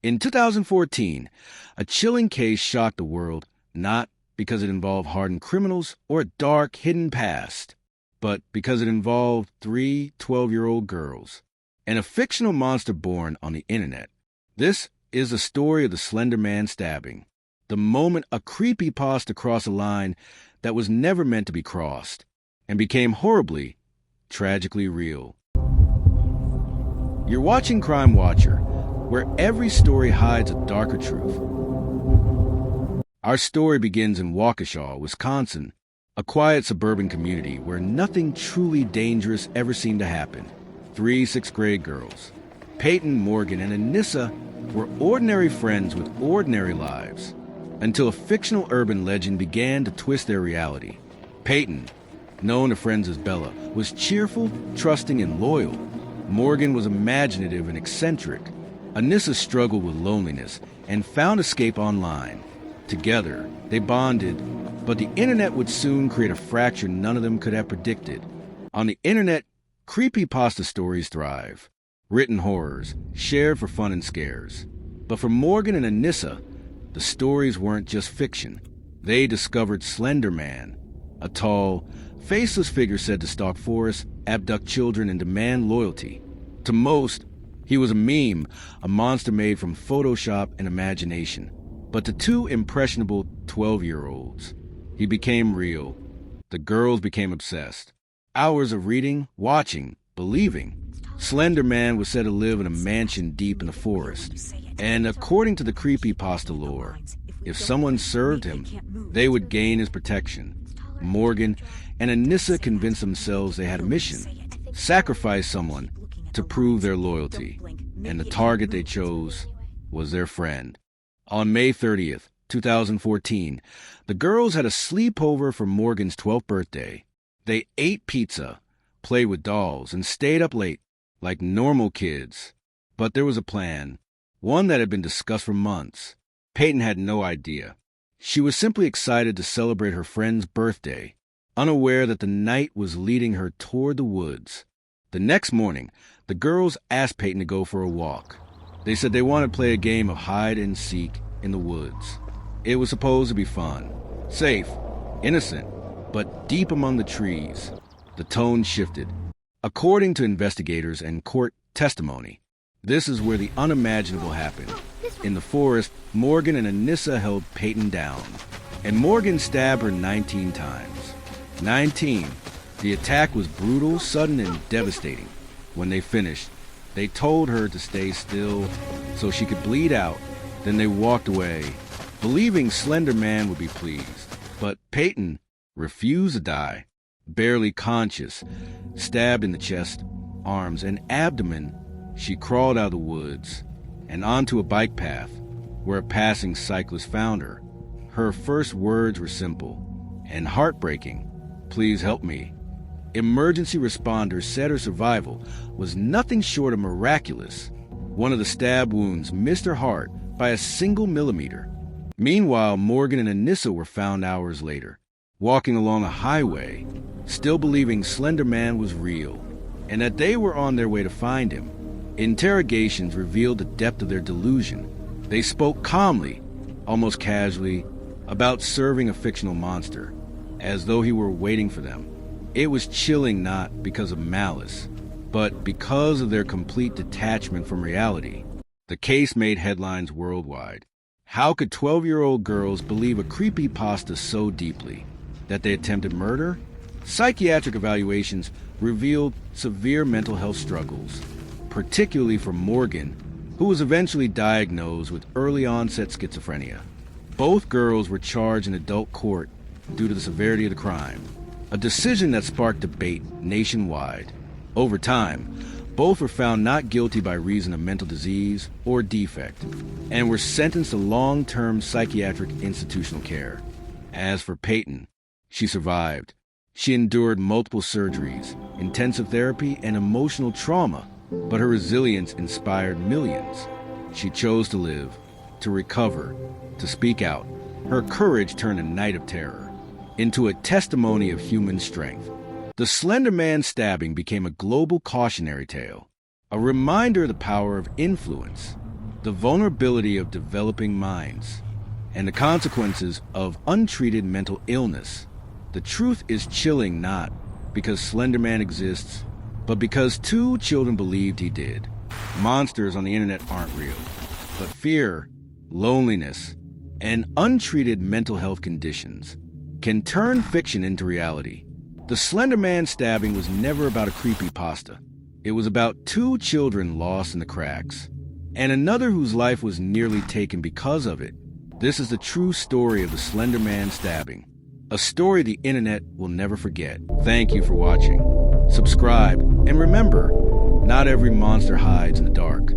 In 2014, a chilling case shocked the world, not because it involved hardened criminals or a dark, hidden past, but because it involved three 12-year-old girls and a fictional monster born on the internet. This is the story of the Slenderman Stabbing, the moment a creepypasta crossed a line that was never meant to be crossed and became horribly, tragically real. You're watching Crime Watcher, where every story hides a darker truth. Our story begins in Waukesha, Wisconsin, a quiet suburban community where nothing truly dangerous ever seemed to happen. Three sixth-grade girls, Payton, Morgan, and Anissa, were ordinary friends with ordinary lives, until a fictional urban legend began to twist their reality. Payton, known to friends as Bella, was cheerful, trusting, and loyal. Morgan was imaginative and eccentric. Anissa struggled with loneliness and found escape online. Together, they bonded, but the internet would soon create a fracture none of them could have predicted. On the internet, creepypasta stories thrive. Written horrors, shared for fun and scares. But for Morgan and Anissa, the stories weren't just fiction. They discovered Slenderman, a tall, faceless figure said to stalk forests, abduct children, and demand loyalty. To most, he was a meme, a monster made from Photoshop and imagination. But to two impressionable 12-year-olds, he became real. The girls became obsessed. Hours of reading, watching, believing. Slenderman was said to live in a mansion deep in the forest. And according to the creepypasta lore, if someone served him, they would gain his protection. Morgan and Anissa convinced themselves they had a mission: sacrifice someone to prove their loyalty. And the target they chose was their friend. On May 30th, 2014, the girls had a sleepover for Morgan's 12th birthday. They ate pizza, played with dolls, and stayed up late, like normal kids. But there was a plan, one that had been discussed for months. Payton had no idea. She was simply excited to celebrate her friend's birthday, unaware that the night was leading her toward the woods. The next morning, the girls asked Payton to go for a walk. They said they wanted to play a game of hide and seek in the woods. It was supposed to be fun, safe, innocent, but deep among the trees, the tone shifted. According to investigators and court testimony, this is where the unimaginable happened. In the forest, Morgan and Anissa held Payton down, and Morgan stabbed her 19 times. 19. The attack was brutal, sudden, and devastating. When they finished, they told her to stay still so she could bleed out. Then they walked away, believing Slenderman would be pleased. But Payton refused to die. Barely conscious, stabbed in the chest, arms, and abdomen, she crawled out of the woods and onto a bike path where a passing cyclist found her. Her first words were simple and heartbreaking: "Please help me." Emergency responders said her survival was nothing short of miraculous. One of the stab wounds missed her heart by a single millimeter. Meanwhile, Morgan and Anissa were found hours later, walking along a highway, still believing Slenderman was real, and that they were on their way to find him. Interrogations revealed the depth of their delusion. They spoke calmly, almost casually, about serving a fictional monster, as though he were waiting for them. It was chilling not because of malice, but because of their complete detachment from reality. The case made headlines worldwide. How could 12-year-old girls believe a creepypasta so deeply that they attempted murder? Psychiatric evaluations revealed severe mental health struggles, particularly for Morgan, who was eventually diagnosed with early-onset schizophrenia. Both girls were charged in adult court due to the severity of the crime, a decision that sparked debate nationwide. Over time, both were found not guilty by reason of mental disease or defect, and were sentenced to long-term psychiatric institutional care. As for Payton, she survived. She endured multiple surgeries, intensive therapy, and emotional trauma, but her resilience inspired millions. She chose to live, to recover, to speak out. Her courage turned a night of terror into a testimony of human strength. The Slenderman Stabbing became a global cautionary tale, a reminder of the power of influence. the vulnerability of developing minds, and the consequences of untreated mental illness. The truth is chilling not because Slenderman exists, but because two children believed he did. Monsters on the internet aren't real, but fear, loneliness, and untreated mental health conditions can turn fiction into reality. The Slenderman Stabbing was never about a creepypasta. It was about two children lost in the cracks, and another whose life was nearly taken because of it. This is the true story of the Slenderman Stabbing, a story the internet will never forget. Thank you for watching. Subscribe, and remember, not every monster hides in the dark.